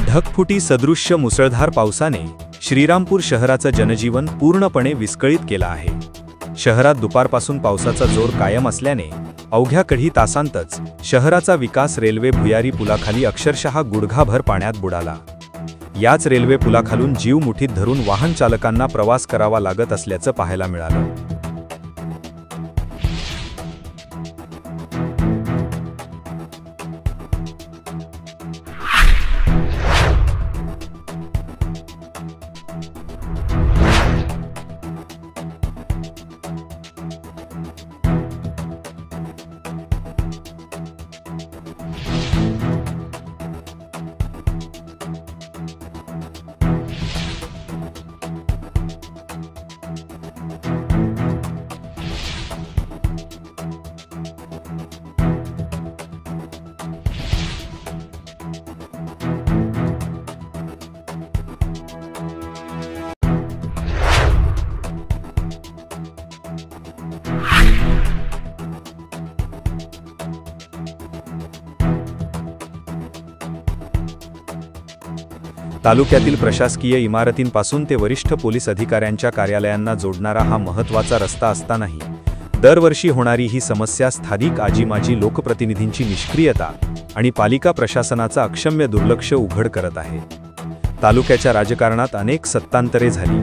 ढगफुटी सदृश्य मुसळधार पावसाने श्रीरामपूर शहराचं जनजीवन पूर्णपणे विस्कळीत केलं आहे। शहरात दुपारपासून पावसाचा जोर कायम असल्याने अवघ्या काही तासांतच शहराचा विकास रेल्वे भुयारी पुलाखाली अक्षरशः गुडघाभर पाण्यात बुडाला। याच रेल्वे पुलाखालून जीव मुठीत धरून वाहन चालकांना प्रवास करावा लागत असल्याचं पाहायला मिळालं। तालुक्यातील प्रशासकीय इमारतींपासून ते वरिष्ठ पोलीस अधिकाऱ्यांच्या कार्यालयांना जोडणारा हा महत्त्वाचा रस्ता असतानाही दरवर्षी होणारी ही समस्या स्थानिक आजीमाजी लोकप्रतिनिधींची निष्क्रियता आणि पालिका प्रशासनाचा अक्षम्य दुर्लक्ष उघड करत आहे। तालुक्याच्या राजकारणात अनेक सत्तांतरे झाली,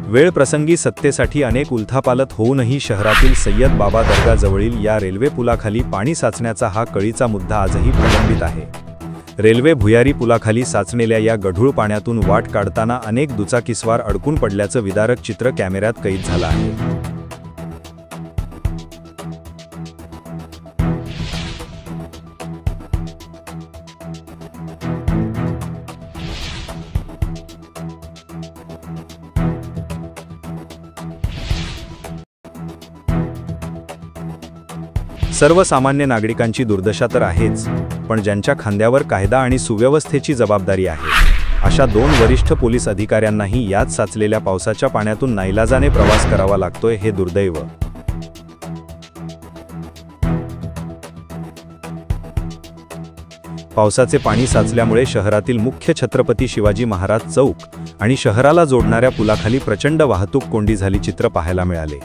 वेळ प्रसंगी सत्तेसाठी अनेक उलथापालथ होऊनही शहरातील सय्यद बाबा दर्गाजवळील या रेल्वे पुलाखाली पाणी साचण्याचा हा कळीचा मुद्दा आजही प्रलंबित आहे। रेल्वे भुयारी पुलाखाली साचलेल्या या गढूळ पाण्यातून वाट काढताना अनेक दुचाकीस्वार अडकून पडल्याचं विदारक चित्र कॅमेऱ्यात कैद झालं आहे। सर्वसामान्य नागरिकांची दुर्दशा तर आहेच, पण ज्यांच्या खांद्यावर कायदा आणि सुव्यवस्थेची जबाबदारी आहे अशा दोन वरिष्ठ पोलीस अधिकाऱ्यांनाही याच साचलेल्या पावसाच्या पाण्यातून नाईलाजाने प्रवास करावा लागतोय, हे दुर्दैव। पावसाचे पाणी साचल्यामुळे शहरातील मुख्य छत्रपती शिवाजी महाराज चौक आणि शहराला जोडणाऱ्या पुलाखाली प्रचंड वाहतूक कोंडी झाली चित्र पाहायला मिळाले,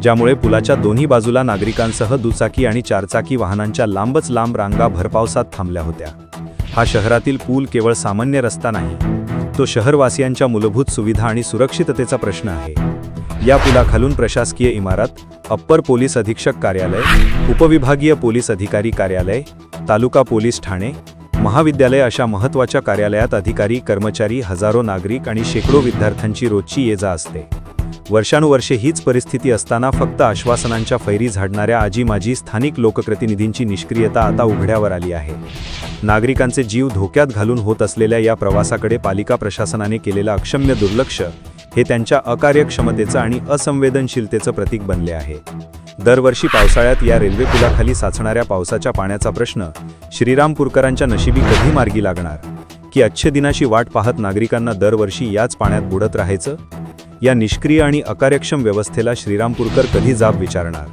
ज्यामुळे पुलाच्या दोन्ही बाजूला नागरिकांसह दुचाकी आणि चारचाकी वाहनांच्या लांबच लांब रांगा भरपावसात थांबल्या होत्या। हा शहरातील पूल केवळ सामान्य रस्ता नाही, तो शहरवासियांच्या मूलभूत सुविधा आणि सुरक्षिततेचा प्रश्न आहे। या पुलाखालून प्रशासकीय इमारत, अप्पर पोलीस अधीक्षक कार्यालय, उपविभागीय पोलीस अधिकारी कार्यालय, तालुका पोलीस ठाणे, महाविद्यालय अशा महत्त्वाच्या कार्यालयात अधिकारी, कर्मचारी, हजारो नागरिक आणि शेकडो विद्यार्थ्यांची रोजची ये-जा असते। वर्षानुवर्षे हीच परिस्थिती असताना फक्त आश्वासनांच्या फैरी झाडणाऱ्या आजी-माजी स्थानिक लोकप्रतिनिधींची निष्क्रियता आता उघड्यावर आली आहे। नागरिकांचे जीव धोक्यात घालून होत असलेल्या या प्रवासाकडे पालिका प्रशासनाने केलेलं अक्षम्य दुर्लक्ष हे त्यांच्या अकार्यक्षमतेचं आणि असंवेदनशीलतेचं प्रतीक बनले आहे। दरवर्षी पावसाळ्यात या रेल्वे पुलाखाली साचणाऱ्या पावसाच्या पाण्याचा प्रश्न श्रीरामपूरकरांच्या नशिबी कधी मार्गी लागणार, की अच्छे दिनाची वाट पाहत नागरिकांना दरवर्षी याच पाण्यात बुडत राहायचं? या निष्क्रिय आणि अकार्यक्षम व्यवस्थेला श्रीरामपूरकर कधी जाब विचारणार,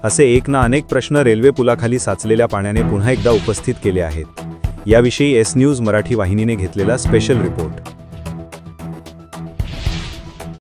असे एक ना अनेक प्रश्न रेल्वे पुलाखाली साचलेल्या पाण्याने पुन्हा एकदा उपस्थित केले आहेत। याविषयी एस न्यूज मराठी वाहिनीने घेतलेला स्पेशल रिपोर्ट।